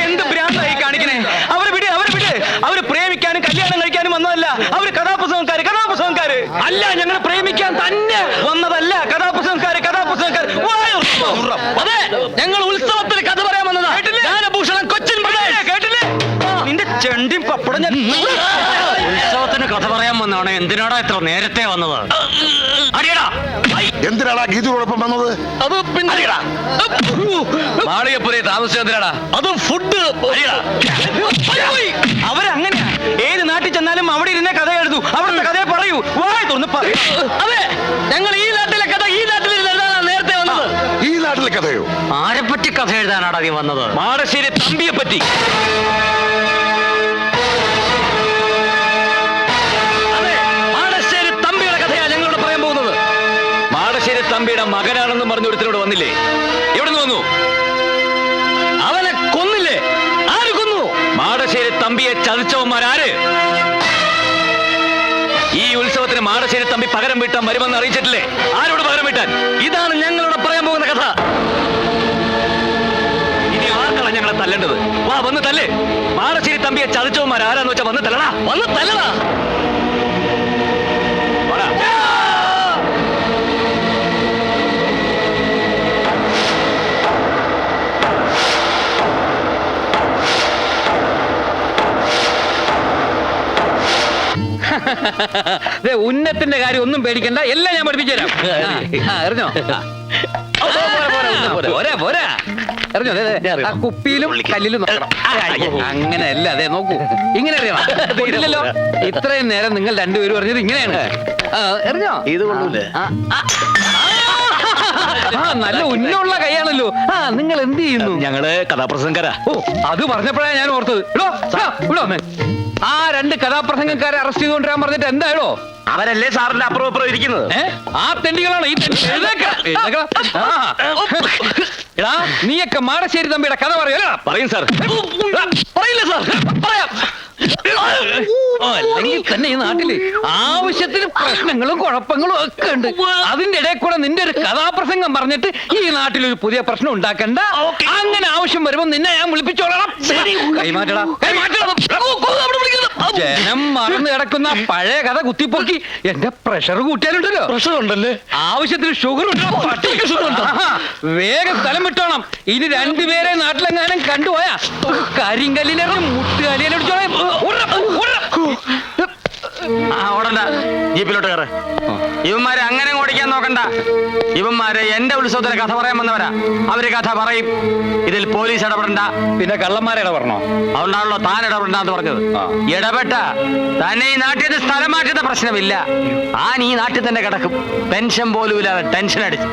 എന്ത് ഭ്രാന്തായി കാണിക്കണേ? അവരെ വിട്, അവരെ വിട്. അവര് പ്രേമിക്കാനും കല്യാണം കഴിക്കാനും വന്നതല്ല. അവര് കഥാപുസ്തകക്കാര് അല്ല. ഞങ്ങൾ പ്രേമിക്കാൻ തന്നെ വന്നതല്ല. കഥാപുസ്തകക്കാര്. അതെ, ഞങ്ങൾ ഉത്സവത്തിന് കഥ പറയാൻ വന്നതാ. ജ്ഞാനഭൂഷണം കൊച്ചിൻ കേട്ടില്ലേ? നിന്റെ ചെണ്ടിയും പപ്പടം ഞാൻ ഉത്സവത്തിന് കഥ പറയാൻ വന്നതാണ്. എന്തിനാടാ ഇത്ര നേരത്തെ വന്നത്? എന്തിനാടാ ഗീതയോടൊപ്പം വന്നത്? അത് മാളികപ്പുരയെ താമസിച്ചെന്തിനാടാ? അത് ഫുഡ്. അവരങ്ങനെയാ. ഏത് നാട്ടിൽ ചെന്നാലും അവിടെ ഇരുന്നേ കഥ എഴുതൂ. അവിടുത്തെ കഥയെ പറയൂ. വായി തുറന്ന് പറയൂ. അതെ, ഞങ്ങൾ ഈ നാട്ടിലെ കഥ ഈ നാട്ടിൽ നേരത്തെ വന്നത്. ഈ നാട്ടിലെ കഥയോ? ആരെപ്പറ്റി കഥ എഴുതാനാണ് ആദ്യം വന്നത്? മാടശ്ശേരി തമ്പിയെ പറ്റി. അതെ, മാടശ്ശേരി തമ്പിയുടെ കഥയാ ഞങ്ങളോട് പറയാൻ പോകുന്നത്. മാടശ്ശേരി തമ്പിയുടെ മകനാണെന്ന് പറഞ്ഞ ഒരുത്തരോട് വന്നില്ലേ? എവിടെ വന്നു? അവനെ കൊന്നില്ലേ? ആര് കൊന്നു? മാടശ്ശേരി തമ്പിയെ ചതിച്ചവന്മാരാര്? ഈ ഉത്സവത്തിന് മാടശ്ശേരി തമ്പി പകരം വീട്ടാൻ വരുമെന്ന് അറിയിച്ചിട്ടില്ലേ? ആരോട് പകരം വീട്ടാൻ? ഇതാണ് ഞങ്ങളോട് പറയാൻ പോകുന്ന കഥ. ഇനി ആർക്കാണ് ഞങ്ങളെ തല്ലേണ്ടത്? വാ, വന്ന് തല്ലേ. മാടശ്ശേരി തമ്പിയെ ചതിച്ചവന്മാരാരാന്ന് വെച്ചാ വന്ന് തല്ലടാ. വന്ന് തല്ലടാ. ഉന്നത്തിന്റെ കാര്യം ഒന്നും പേടിക്കണ്ട, എല്ലാം ഞാൻ പഠിപ്പിച്ചു തരാം. എറിഞ്ഞോ? പോരാ. എറിഞ്ഞോ? ആ കുപ്പിയിലും കല്ലിലും നോക്കണം. അങ്ങനെയല്ല, അതെ നോക്കൂ. ഇങ്ങനെ അറിയണോ? ഇത്രയും നേരം നിങ്ങൾ രണ്ടുപേരും പറഞ്ഞത് ഇങ്ങനെയാണ്. എറിഞ്ഞോ? ഇത് കൊള്ളൂലേ? നല്ല ഉന്നുള്ള കൈയാണല്ലോ. നിങ്ങൾ എന്ത് ചെയ്യുന്നു? ഞങ്ങള് കഥാപ്രസംഗക്കാരാ. ഓ, അത് പറഞ്ഞപ്പോഴാണ് ഞാൻ ഓർത്തത്. ഇടോ ആ രണ്ട് കഥാപ്രസംഗക്കാരെ അറസ്റ്റ് ചെയ്തുകൊണ്ടിരാൻ പറഞ്ഞിട്ട് എന്തായാലോ? അവരല്ലേ സാറിന്റെ അപ്പുറം ഇരിക്കുന്നത്? ആ തെണ്ടികളാണ് ഈ എടാ, നീയൊക്കെ മാടശ്ശേരി തമ്പിയുടെ കഥ പറയല്ലോ. പറയും സാർ. പറയില്ല സാർ, പറയാം. അല്ലെങ്കിൽ തന്നെ ഈ നാട്ടില് ആവശ്യത്തിന് പ്രശ്നങ്ങളും കുഴപ്പങ്ങളും ഒക്കെ ഉണ്ട്. അതിന്റെ ഇടയിൽ കൂടെ നിന്റെ ഒരു കഥാപ്രസംഗം പറഞ്ഞിട്ട് ഈ നാട്ടിലൊരു പുതിയ പ്രശ്നം ഉണ്ടാക്കണ്ട. അങ്ങനെ ആവശ്യം വരുമ്പോ നിന്നെ ഞാൻ വിളിപ്പിച്ചോളാം. കൈമാറ്റടാ. ജനം മറന്നു കിടക്കുന്ന പഴയ കഥ കുത്തിപ്പൊക്കി എന്റെ പ്രഷർ കൂട്ടിയാലുണ്ടല്ലോ. പ്രഷർ ഉണ്ടല്ലേ? ആവശ്യത്തിന് ഷുഗർ ഉണ്ടോ? വേഗം സ്ഥലം വിട്ടോണം. ഇനി രണ്ടുപേരെ നാട്ടിലെങ്ങാനും കണ്ടുപോയാ കരിങ്കല്ലിനെ മുട്ടുകാലിയിലടിച്ചോളാം. ജീപ്പിലോട്ട് കയറ്. ഇവന്മാരെ അങ്ങനെ ഓടിക്കാൻ നോക്കണ്ട. ഇവന്മാരെ എന്റെ ഉത്സവത്തിന് കഥ പറയാൻ വന്നവരാ. അവര് കഥ പറയും. ഇതിൽ പോലീസ് ഇടപെടണ്ട. പിന്നെ കള്ളന്മാരെ ഇടപെടണോ? അതുകൊണ്ടാണല്ലോ താൻ ഇടപെടണ്ടെന്ന് പറഞ്ഞത്. ഇടപെട്ട തന്നെ ഈ നാട്ടിൽ നിന്ന് സ്ഥലം മാറ്റുന്ന പ്രശ്നമില്ല. ഈ നാട്ടിൽ തന്നെ കിടക്കും. പെൻഷൻ പോലും ഇല്ലാതെ ടെൻഷൻ അടിച്ച്.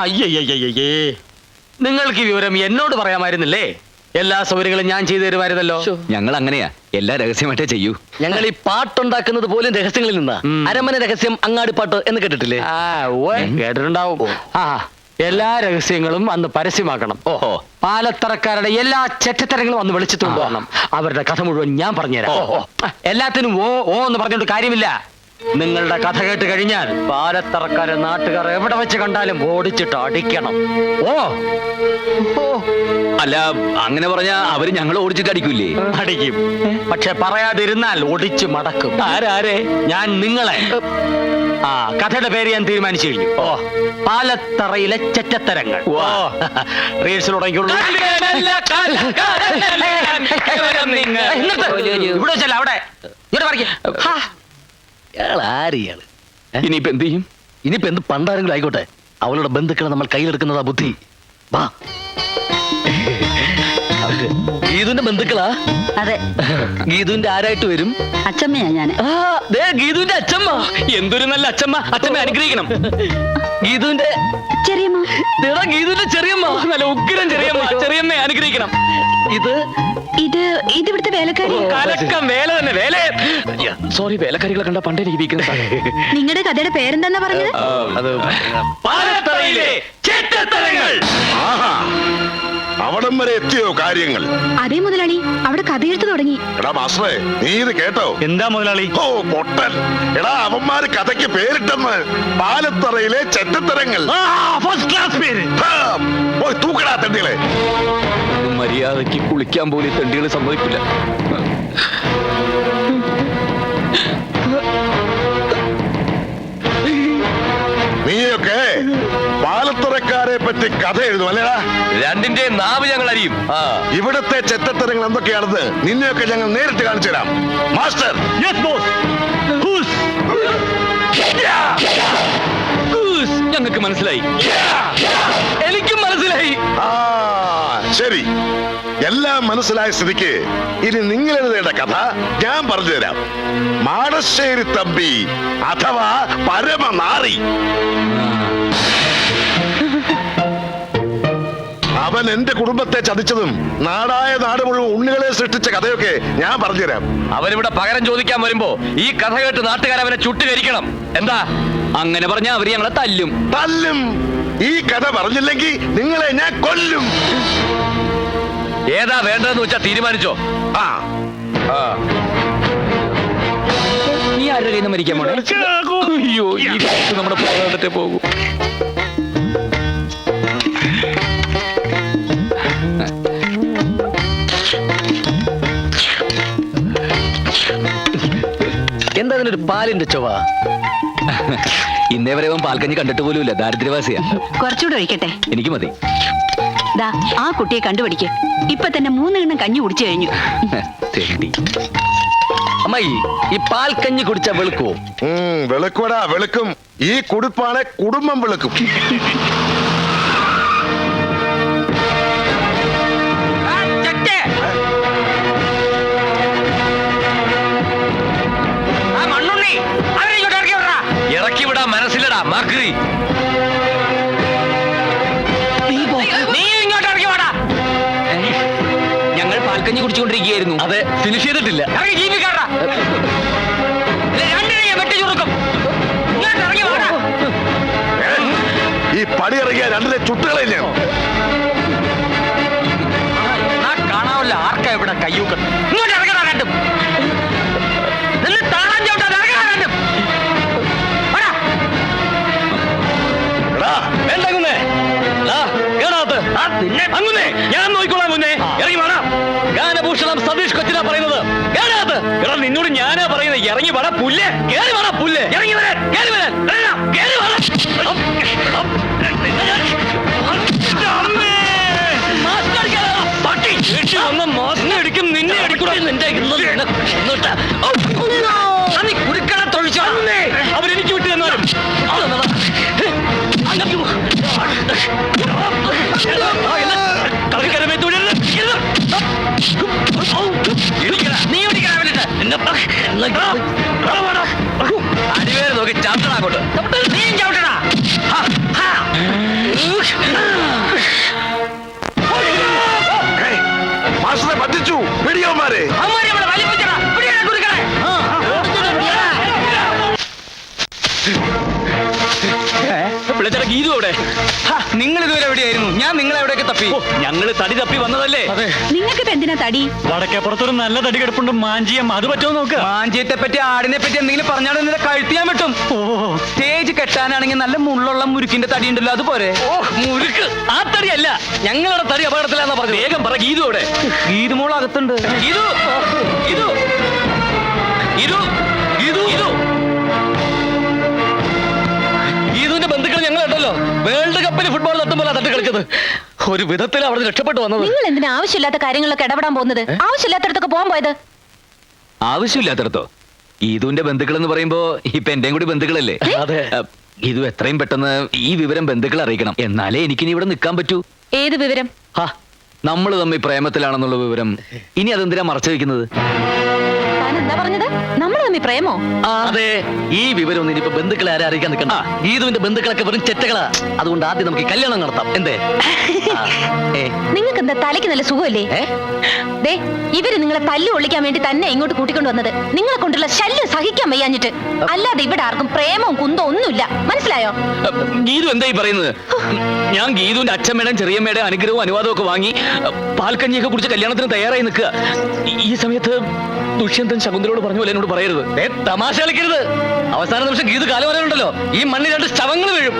അയ്യയ്യേ, നിങ്ങൾക്ക് ഈ വിവരം എന്നോട് പറയാമായിരുന്നില്ലേ? എല്ലാ സൗകര്യങ്ങളും ഞാൻ ചെയ്തു തരുമായിരുന്നല്ലോ. ഞങ്ങൾ അങ്ങനെയാ, എല്ലാ രഹസ്യമായിട്ടേ ചെയ്യൂ. ഞങ്ങൾ ഈ പാട്ടുണ്ടാക്കുന്നത് പോലും രഹസ്യങ്ങളിൽ നിന്നാ. അരമന രഹസ്യം, അങ്ങാടിപ്പാട്ട് എന്ന് കേട്ടിട്ടില്ലേ? കേട്ടിട്ടുണ്ടാവും. എല്ലാ രഹസ്യങ്ങളും അന്ന് പരസ്യമാക്കണം. ഓഹോ, പാലത്തറക്കാരുടെ എല്ലാ ചെറ്റത്തരങ്ങളും അന്ന് വിളിച്ചിട്ടുണ്ട് വരണം. അവരുടെ കഥ മുഴുവൻ ഞാൻ പറഞ്ഞുതരാം. എല്ലാത്തിനും ഓ എന്ന് പറഞ്ഞോണ്ട് കാര്യമില്ല. നിങ്ങളുടെ കഥ കേട്ട് കഴിഞ്ഞാൽ പാലത്തറക്കാരെ നാട്ടുകാർ എവിടെ വെച്ച് കണ്ടാലും ഓടിച്ചിട്ട് അടിക്കണം. അല്ല, അങ്ങനെ പറഞ്ഞാ അവര് ഞങ്ങൾ ഓടിച്ചിട്ട് അടിക്കൂലേ? അടിക്കും. പക്ഷെ പറയാതിരുന്നാൽ ഒടിച്ചു മടക്കും. ആരെ? ഞാൻ നിങ്ങളെ. കഥയുടെ പേര് ഞാൻ തീരുമാനിച്ചു കഴിഞ്ഞു. പാലത്തറയിലെ ചെറ്റത്തരങ്ങൾ. റീൽസിൽ തുടങ്ങിയുള്ളൂ. ഇവിടെ വെച്ചല്ല, അവിടെ ആരെയാണ്? ഇനിയിപ്പോ എന്ത് ചെയ്യും? ഇനിയിപ്പോ എന്ത് പണ്ടാരെങ്കിലും ആയിക്കോട്ടെ, അവളുടെ ബന്ധുക്കളെ നമ്മൾ കയ്യിലെടുക്കുന്നതാ ബുദ്ധി. വാ. ഗീതുവിന്റെ ബന്ധുക്കളാ? അതെ. ഗീതുവിന്റെ ആരായിട്ട് വരും? അച്ചമ്മയാ ഞാൻ. ഗീതുവിന്റെ അച്ഛമ്മ. എന്തൊരു നല്ല അച്ഛമ്മ. അച്ഛമ്മ അനുഗ്രഹിക്കണം. ഗീതുവിന്റെ ചെറിയമ്മ. ഗീതുവിന്റെ ചെറിയമ്മ. നല്ല ഉഗ്രം ചെറിയമ്മ. ചെറിയമ്മയെ അനുഗ്രഹിക്കണം. ഇത് ഇവിടുത്തെ വേലക്കാരി. കലക്കം വേല തന്നെ. വേല. സോറി, വേലക്കാരികളെ കണ്ട പണ്ടേ ജീവിക്കുന്നത്. നിങ്ങളുടെ കഥയുടെ പേരെന്താ പറഞ്ഞത്? അത് പാലത്തറയിലെ ചെറ്റത്തരങ്ങൾ. അവിടം വരെ എത്തിയോ കാര്യങ്ങൾ? അതേ മുതലാളി, അവിടെ കഥയെഴുത്ത് തുടങ്ങി. എടാ മാസ്റ്ററെ, നീ ഇത് കേട്ടോ? എന്താ മുതലാളി? ഓ പൊട്ടൻ! എടാ അവന്മാര് കഥയ്ക്ക് പേരിട്ടെന്ന് പാലത്തറയിലെ ചെറ്റത്തരങ്ങൾ. ഫസ്റ്റ് ക്ലാസ് പേര്. പോയി തൂക്കടാ തെണ്ടികളെ. മര്യാദക്ക് കുളിക്കാൻ പോലും തെണ്ടികൾ സമ്മതിക്കില്ല. നീയൊക്കെ പാലത്തറക്കാരെ പറ്റി കഥ എഴുതും അല്ലേടാ? രണ്ടിന്റെ നാവ് ഞങ്ങൾ അറിയും. ഇവിടത്തെ ചെറ്റത്തരങ്ങൾ എന്തൊക്കെയാണെന്ന് നിന്നെയൊക്കെ ഞങ്ങൾ നേരിട്ട് കാണിച്ചു തരാം. മാസ്റ്റർ, ഞങ്ങൾക്ക് മനസ്സിലായി. എനിക്കും മനസ്സിലായി. ആ ശരി, എല്ലാം മനസ്സിലായ സ്ഥിതിക്ക് ഇനി നിങ്ങൾ എഴുതേണ്ട കഥ ഞാൻ പറഞ്ഞുതരാം. മാടശ്ശേരി തമ്പി അഥവാ പരമനാറി. അവൻ എന്റെ കുടുംബത്തെ ചതിച്ചതും നാടായ നാട് മുഴുവൻ ഉണ്ണികളെ സൃഷ്ടിച്ച കഥയൊക്കെ ഞാൻ പറഞ്ഞുതരാം. അവരിവിടെ പകരം ചോദിക്കാൻ വരുമ്പോ ഈ കഥ കേട്ട് നാട്ടുകാരവനെ ചുട്ടുകരിക്കണം. എന്താ അങ്ങനെ പറഞ്ഞാ അവര് ഞങ്ങളെ തല്ലും. തല്ലും. ഈ കഥ പറഞ്ഞില്ലെങ്കിൽ നിങ്ങളെ ഞാൻ കൊല്ലും. ഏതാ വേണ്ടതെന്ന് വെച്ചാ തീരുമാനിച്ചോ. ആ നീ ആരുടെ കയ്യിൽ നിന്ന് മരിക്കാൻ പോണേ? അയ്യോ, ഈ കാലത്ത് നമ്മുടെ പോരാട്ടത്തെ പോകും. എന്താ ഇതിനൊരു പാലിന്റെ ചൊവ്വ? ഇന്നേ വരെ അവൻ പാൽക്കഞ്ഞി കണ്ടിട്ട് പോലുമില്ല. ദാരിദ്ര്യവാസിയാ. കുറച്ചുകൂടെ ഒഴിക്കട്ടെ. എനിക്ക് മതി. ദാ ആ കുട്ടിയെ കണ്ടുപിടിക്ക്. ഇപ്പൊ തന്നെ 3 എണ്ണം കഞ്ഞി കുടിച്ചു കഴിഞ്ഞു. തെണ്ടി. അമ്മായി, ഈ പാൽക്കഞ്ഞി കുടിച്ച വെളുക്കുവോ? വെളുക്കൂടാ, വെളുക്കും. ഈ കുടിപ്പാണ് കുടുംബം വെളുക്കും. ഇറക്കി വിടാ മനസ്സിലടാ മാക്രി. ഞങ്ങൾ പാൽക്കഞ്ഞി കുടിച്ചുകൊണ്ടിരിക്കുകയായിരുന്നു. അതെ, ഫിനിഷ് ചെയ്തിട്ടില്ല. ഈ പടി ഇറങ്ങിയ രണ്ടിലെ ചുട്ടുകളെ ഞാൻ കാണാവല്ല. ആർക്കാ ഇവിടെ കയ്യൂക്കം? ഇങ്ങോട്ട് ഇറങ്ങണ രണ്ടും. ഞാൻ നോക്കിക്കോളാം. മുന്നേ ഇറങ്ങി വേണം. ഗാനഭൂഷണം സതീഷ് കൊച്ചിനാ പറയുന്നത്. എടാ നിന്നോട് ഞാനാ പറയുന്നത്. ഇറങ്ങി വേണ പുല്ല്. കേറി വേണ പുല്ല്. ഇറങ്ങി വരാൻ. കേറി വരാൻ. കേറി വേണം. മാസ്കിനെ അടിക്കും. നിന്നെ അടിക്കൂടാ. നിന്റെ കുരുക്കളെ തൊഴിച്ചോ. അവരെനിക്ക് വിട്ടു തന്നാലും അടിവേര് നോക്കി ചാട്ടടാ അങ്ങോട്ട്. നീ ചവിട്ടടാ. മാസ്റ്ററെ പറ്റിച്ചു. പിടിയവന്മാരെ. നിങ്ങൾ ഇതുവരെ എവിടെയായിരുന്നു? ഞാൻ നിങ്ങളെ എവിടെയൊക്കെ തപ്പി. ഞങ്ങള് തടി തപ്പി വന്നതല്ലേ? നിങ്ങൾക്ക് എന്തിനാ തടി? വടക്കേപ്പുറത്തൊരു നല്ല തടി കിടപ്പുണ്ട്. മാഞ്ചിയം. അത് പറ്റുമോ നോക്കുക. മാഞ്ചിയത്തെ പറ്റി ആടിനെ പറ്റി എന്തെങ്കിലും പറഞ്ഞാൽ നിന്നെ കഴുത്തിയാൻ പറ്റും. സ്റ്റേജ് കെട്ടാനാണെങ്കിൽ നല്ല മുള്ളുള്ള മുരുക്കിന്റെ തടി ഉണ്ടല്ലോ, അതുപോലെ. മുരുക്ക്. ആ തടിയല്ല, ഞങ്ങളുടെ തടി അപകടത്തിലാന്നാ പറഞ്ഞത്. വേഗം പറ. ഗീതോടെ. ഗീതുമോൾ അകത്തുണ്ട്. ഗീതു, ഗീതു, ഗീതു, ഗീതു, ഗീതു. ഗീതുവിന്റെ ബന്ധുക്കൾ ഞങ്ങളുണ്ടല്ലോ. വേൾഡ് കപ്പിൽ ഫുട്ബോൾ തട്ടുമ്പോൾ തട്ട് കളിച്ചത്. ഒരു വിധത്തിൽ അവിടെ രക്ഷപ്പെട്ടു വന്നത്. നിങ്ങൾ എന്തിനാ ആവശ്യമില്ലാത്ത കാര്യങ്ങളൊക്കെ ഇടപെടാൻ പോകുന്നത്? ആവശ്യമില്ലാത്തടത്തൊക്കെ പോകാൻ പോയത്? ആവശ്യമില്ലാത്തടത്തോ? ഗീതുവിന്റെ ബന്ധുക്കൾ എന്ന് പറയുമ്പോ ഇപ്പൊ എന്റെയും കൂടി ബന്ധുക്കളല്ലേ? അതെ. ഗീതു എത്രയും പെട്ടെന്ന് ഈ വിവരം ബന്ധുക്കൾ അറിയിക്കണം. എന്നാലേ എനിക്കിനി ഇവിടെ നിൽക്കാൻ പറ്റൂ. ഏത് വിവരം? നമ്മൾ തമ്മിൽ പ്രേമത്തിലാണെന്നുള്ള വിവരം. ഇനി അതെന്തിനാ മറച്ചു വെക്കുന്നത്? താൻ താൻ എന്താ പറഞ്ഞത്? നമ്മൾ തമ്മിൽ പ്രേമോ? അതെ, ഈ വിവരം ഇനിയിപ്പോ ബന്ധുക്കളെ ആരെ അറിയിക്കാൻ നിൽക്കണ്ട. ഗീതുവിന്റെ ബന്ധുക്കളൊക്കെ വെറും ചെറ്റകളാ. അതുകൊണ്ട് ആദ്യം നമുക്ക് ഈ കല്യാണം നടത്താം. എന്തേ? നിങ്ങൾക്ക് എന്താ തലയ്ക്ക് നല്ല സുഖമല്ലേ? ദേ, ഇവര് നിങ്ങളെ തല്ലു ഒളിക്കാൻ വേണ്ടി തന്നെ ഇങ്ങോട്ട് കൂട്ടിക്കൊണ്ട് വന്നത്. നിങ്ങളെ കൊണ്ടുള്ള ശല്യം സഹിക്കാൻ വയ്യാഞ്ഞിട്ട്. അല്ലാതെ ഇവിടെ ആർക്കും പ്രേമവും കുന്തവും ഒന്നുമില്ല. മനസ്സിലായോ? ഗീതു എന്തായി പറയുന്നത്? ഞാൻ ഗീതുവിന്റെ അച്ഛമ്മയുടെയും ചെറിയമ്മയുടെയും അനുഗ്രഹവും അനുവാദവും ഒക്കെ വാങ്ങി പാൽക്കഞ്ഞിയൊക്കെ കുടിച്ച് കല്യാണത്തിന് തയ്യാറായി നിൽക്കുക. ഈ സമയത്ത് ദുഷ്യന്തൻ ശകുന്തലോട് പറഞ്ഞ പോലെ എന്നോട് പറയരുത്. തമാശ കളിക്കരുത്. അവസാന നിമിഷം ഗീതു കാലം പറയാനുണ്ടല്ലോ, ഈ മണ്ണിൽ 2 ശവങ്ങൾ വീഴും.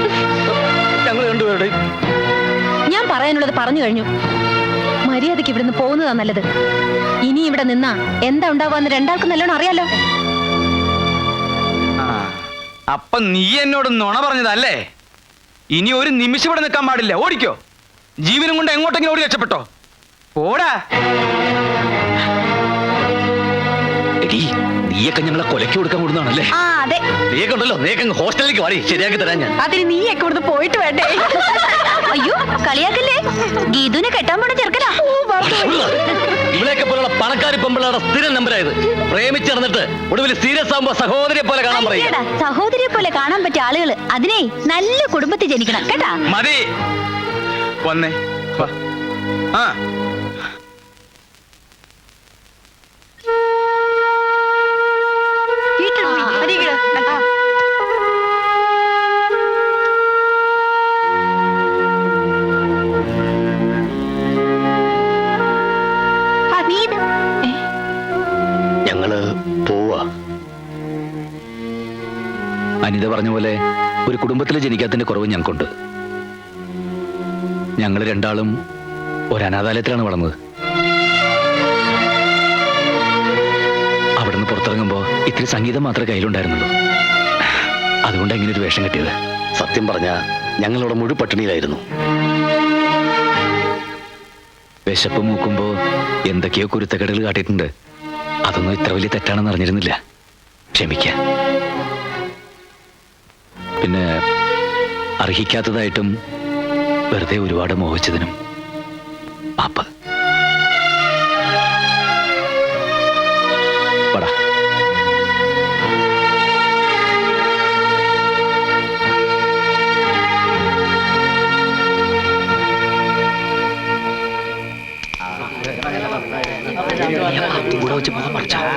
ഞങ്ങൾ രണ്ടുപേരുടെ ഞാൻ പറയാനുള്ളത് പറഞ്ഞു കഴിഞ്ഞു. മര്യാദയ്ക്ക് ഇവിടുന്ന് പോകുന്നതാ നല്ലത്. ഇനി ഇവിടെ നിന്നാ എന്താ ഉണ്ടാവാന്ന് രണ്ടാൾക്കും നല്ലോണം അറിയാലോ. അപ്പൊ നീ എന്നോട് നുണ പറഞ്ഞതല്ലേ? ഇനി ഒരു നിമിഷം ഇവിടെ നിൽക്കാൻ പാടില്ല. ഓടിക്കോ. ജീവനും കൊണ്ട് എങ്ങോട്ടെങ്കിലും ഓടി രക്ഷപ്പെട്ടോ. ഓടാ. നീയൊക്കെ ഞങ്ങളെ കൊലക്കി കൊടുക്കാൻ കൂടുന്നതാണല്ലേ? ആ അതെ, നീയൊക്കെ ഉണ്ടല്ലോ, നീയൊക്കെ ഹോസ്റ്റലിലേക്ക് വാടി, ശരിയാക്കി തരാൻ ഞാൻ. അതിന് നീയൊക്കെ ഇവിടുന്ന് പോയിട്ട് വേണ്ടേ? അയ്യോ, കളിയാക്കല്ലേ. ഗീതുവിനെ കെട്ടാൻ പോണ ചെറുക്കനാ. ഇവിടെയൊക്കെ പോലുള്ള പണക്കാരി പെമ്പിളയുടെ സ്ഥിരം നമ്പരായത്. പ്രേമിച്ചിറന്നിട്ട് ഒടുവിൽ സീരിയസ് ആകുമ്പോ സഹോദരിയെ പോലെ കാണാൻ പറയും. അയ്യടാ, സഹോദരിയെ പോലെ കാണാൻ പറ്റിയ ആളുകള് അതിനെ നല്ല കുടുംബത്തിൽ ജനിക്കണം കേട്ടാ. മതി. വന്നേ. വാ. ആ ഞങ്ങള് പോവാ. അനിത പറഞ്ഞ പോലെ ഒരു കുടുംബത്തിൽ ജനിക്കാത്തതിന്റെ കുറവ് ഞങ്ങൾക്കുണ്ട്. ഞങ്ങൾ രണ്ടാളും ഒരു അനാഥാലയത്തിലാണ് വളർന്നത്. അവിടുന്ന് പുറത്തിറങ്ങുമ്പോ ഇത്തിരി സംഗീതം മാത്രമേ കയ്യിലുണ്ടായിരുന്നുള്ളൂ. അതുകൊണ്ട് എങ്ങനെ ഒരു വേഷം കിട്ടിയത്? സത്യം പറഞ്ഞ ഞങ്ങളവിടെ മുഴു പട്ടിണിയിലായിരുന്നു. വിശപ്പ് മൂക്കുമ്പോ എന്തൊക്കെയോ കുരുത്തക്കേടുകൾ കാട്ടിയിട്ടുണ്ട്. അതൊന്നും ഇത്ര വലിയ തെറ്റാണെന്ന് അറിഞ്ഞിരുന്നില്ല. ക്ഷമിക്ക. പിന്നെ അർഹിക്കാത്തതായിട്ടും വെറുതെ ഒരുപാട് മോഹിച്ചതിനും മാപ്പ്. പടാ.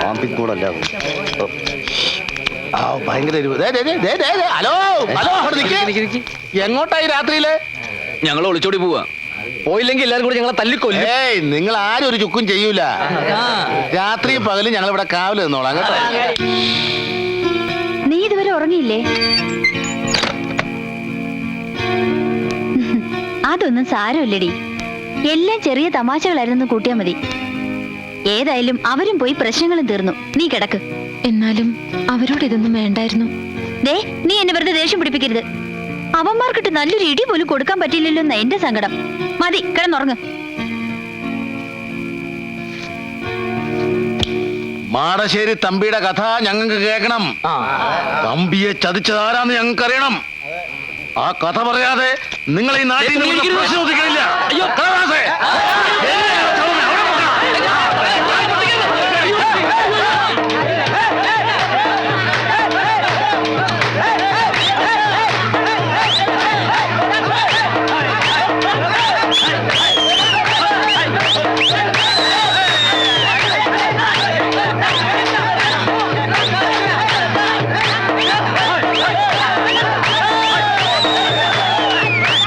പാമ്പിക്കൂടല്ല. ഭയങ്കര ഹലോ ഹലോ, എങ്ങോട്ടായി രാത്രിയില്? ഞങ്ങൾ ഒളിച്ചോടി പോവാ. പോയില്ലെങ്കിൽ എല്ലാവരും കൂടി ഞങ്ങളെ തല്ലിക്കൊല്ലും. ഏയ്, നിങ്ങൾ ആരും ഒരു ചുക്കും ചെയ്യൂല. രാത്രിയും പകലും ഞങ്ങൾ ഇവിടെ കാവല് നിന്നോളാം കേട്ടോ. നീ ഇതുവരെ ഉറങ്ങിയില്ലേ? അതൊന്നും സാരമില്ലടി. എല്ലാം ചെറിയ തമാശകളായിരുന്നു കൂട്ടിയാ മതി. ഏതായാലും അവരും പോയി പ്രശ്നങ്ങളും തീർന്നു. നീ കിടക്ക്. എന്നാലും അവരോട് ഇതൊന്നും വേണ്ടായിരുന്നു. ദേ, നീ എന്നെ വെറുതെ ദേഷ്യം പിടിപ്പിക്കരുത്. അവന്മാർക്കിട്ട് നല്ലൊരു ഇടി പോലും കൊടുക്കാൻ പറ്റില്ലല്ലോ എന്നാ എന്റെ സങ്കടം. മതി, കിടന്നുറങ്ങ്. മാടശ്ശേരി തമ്പിയുടെ കഥ ഞങ്ങൾക്ക് കേൾക്കണം. തമ്പിയെ ചതിച്ചതാരാന്ന് ഞങ്ങൾക്ക് അറിയണം. ആ കഥ പറയാതെ നിങ്ങൾ ഈ നാട്ടിൽ ശ്രദ്ധിക്കില്ല.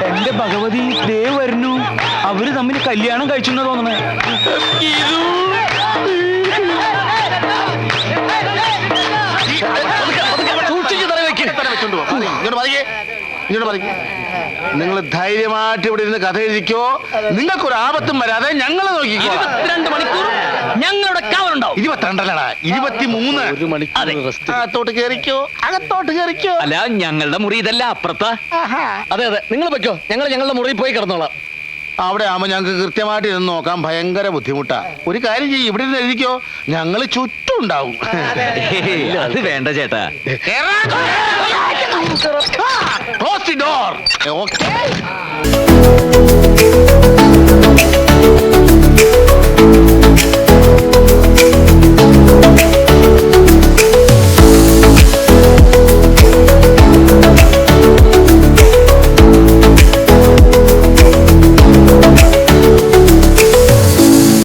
എന്റെ ഭഗവതി, ദേ വരുന്നു. അവര് തമ്മിൽ കല്യാണം കഴിച്ചു തോന്നണേ. നിങ്ങൾ ധൈര്യമായിട്ട് ഇവിടെ ഇരുന്ന് കഥ എഴുതിക്കോ. നിങ്ങൾക്കൊരു ആപത്തും വരാതെ ഞങ്ങൾ നോക്കിക്കോ. 22 മണിക്കൂർ ഞങ്ങളുടെ കാവലുണ്ടാവും. 22 23. ഒരു മണിക്കൂർ റെസ്റ്റ്. അകത്തോട്ട് കേറിക്കോ, അകത്തോട്ട് കേറിക്കോ. അല്ല, ഞങ്ങളുടെ മുറി ഇതല്ല, അപ്പുറത്താ. അതെ അതെ, നിങ്ങൾ പറ്റോ, ഞങ്ങൾ ഞങ്ങളുടെ മുറിയിൽ പോയി കിടന്നോളാം. അവിടെ ആവുമ്പോ ഞങ്ങൾക്ക് കൃത്യമായിട്ട് ഇരുന്ന് നോക്കാൻ ഭയങ്കര ബുദ്ധിമുട്ടാ. ഒരു കാര്യം ചെയ്യും, ഇവിടെ ഇരുന്ന് എഴുതിക്കോ, ഞങ്ങൾ ചുറ്റും ഉണ്ടാവും. അത് വേണ്ട ചേട്ടാ. Close the door. Okay?